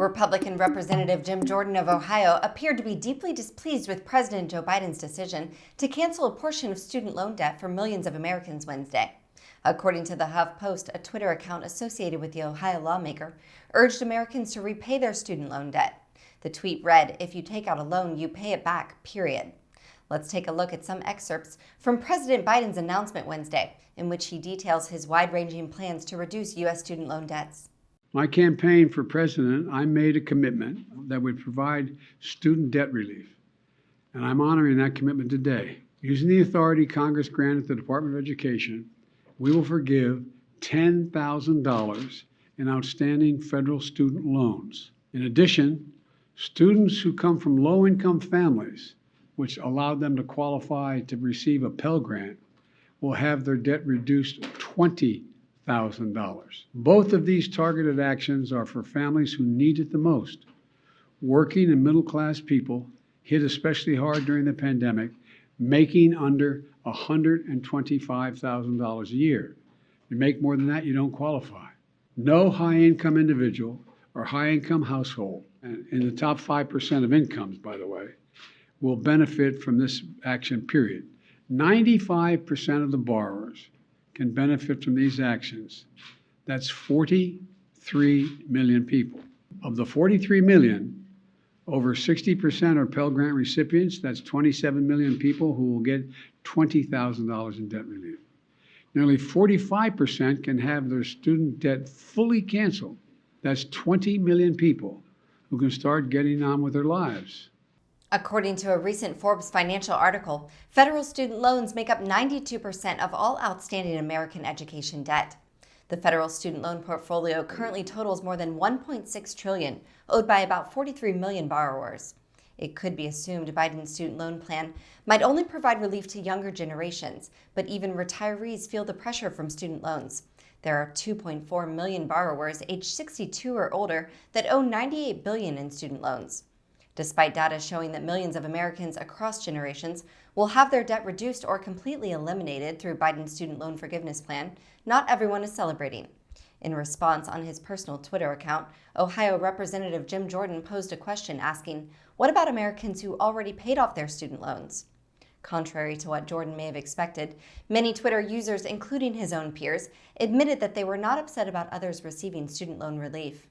Republican Representative Jim Jordan of Ohio appeared to be deeply displeased with President Joe Biden's decision to cancel a portion of student loan debt for millions of Americans Wednesday. According to the HuffPost, a Twitter account associated with the Ohio lawmaker urged Americans to repay their student loan debt. The tweet read, "If you take out a loan, you pay it back, period." Let's take a look at some excerpts from President Biden's announcement Wednesday, in which he details his wide-ranging plans to reduce U.S. student loan debts. My campaign for president, I made a commitment that would provide student debt relief, and I'm honoring that commitment today. Using the authority Congress granted the Department of Education, we will forgive $10,000 in outstanding federal student loans. In addition, students who come from low-income families, which allowed them to qualify to receive a Pell Grant, will have their debt reduced $20,000. Both of these targeted actions are for families who need it the most. Working and middle-class people hit especially hard during the pandemic, making under $125,000 a year. If you make more than that, you don't qualify. No high-income individual or high-income household, and in the top 5% of incomes, by the way, will benefit from this action, period. 95% of the borrowers can benefit from these actions. That's 43 million people. Of the 43 million, over 60% are Pell Grant recipients. That's 27 million people who will get $20,000 in debt relief. Nearly 45% can have their student debt fully canceled. That's 20 million people who can start getting on with their lives. According to a recent Forbes financial article, federal student loans make up 92% of all outstanding American education debt. The federal student loan portfolio currently totals more than $1.6 trillion, owed by about 43 million borrowers. It could be assumed Biden's student loan plan might only provide relief to younger generations, but even retirees feel the pressure from student loans. There are 2.4 million borrowers aged 62 or older that owe $98 billion in student loans. Despite data showing that millions of Americans across generations will have their debt reduced or completely eliminated through Biden's student loan forgiveness plan, not everyone is celebrating. In response, on his personal Twitter account, Ohio Representative Jim Jordan posed a question asking, "What about Americans who already paid off their student loans?" Contrary to what Jordan may have expected, many Twitter users, including his own peers, admitted that they were not upset about others receiving student loan relief.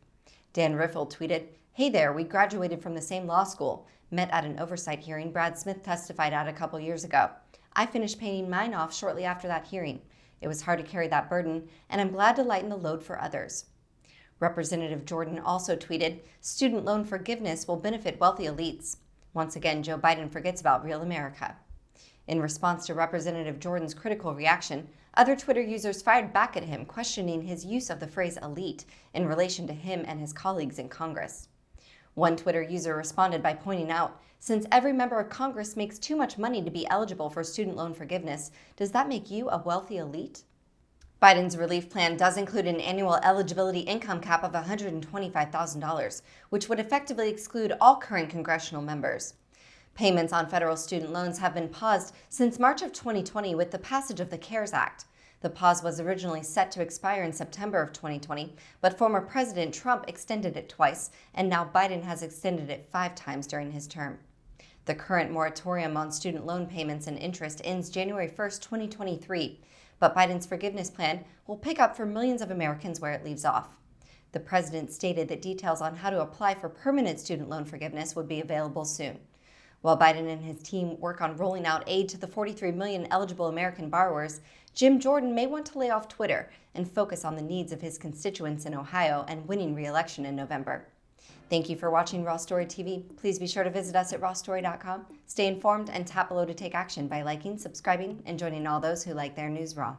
Dan Riffle tweeted, "Hey there, we graduated from the same law school, met at an oversight hearing Brad Smith testified at a couple years ago. I finished paying mine off shortly after that hearing. It was hard to carry that burden, and I'm glad to lighten the load for others." Representative Jordan also tweeted, "Student loan forgiveness will benefit wealthy elites." Once again, Joe Biden forgets about real America. In response to Representative Jordan's critical reaction, other Twitter users fired back at him, questioning his use of the phrase elite in relation to him and his colleagues in Congress. One Twitter user responded by pointing out, "Since every member of Congress makes too much money to be eligible for student loan forgiveness, does that make you a wealthy elite?" Biden's relief plan does include an annual eligibility income cap of $125,000, which would effectively exclude all current congressional members. Payments on federal student loans have been paused since March of 2020 with the passage of the CARES Act. The pause was originally set to expire in September of 2020, but former President Trump extended it twice, and now Biden has extended it 5 times during his term. The current moratorium on student loan payments and interest ends January 1st, 2023, but Biden's forgiveness plan will pick up for millions of Americans where it leaves off. The president stated that details on how to apply for permanent student loan forgiveness would be available soon. While Biden and his team work on rolling out aid to the 43 million eligible American borrowers, Jim Jordan may want to lay off Twitter and focus on the needs of his constituents in Ohio and winning re-election in November. Thank you for watching Raw Story TV. Please be sure to visit us at rawstory.com. Stay informed and tap below to take action by liking, subscribing, and joining all those who like their news raw.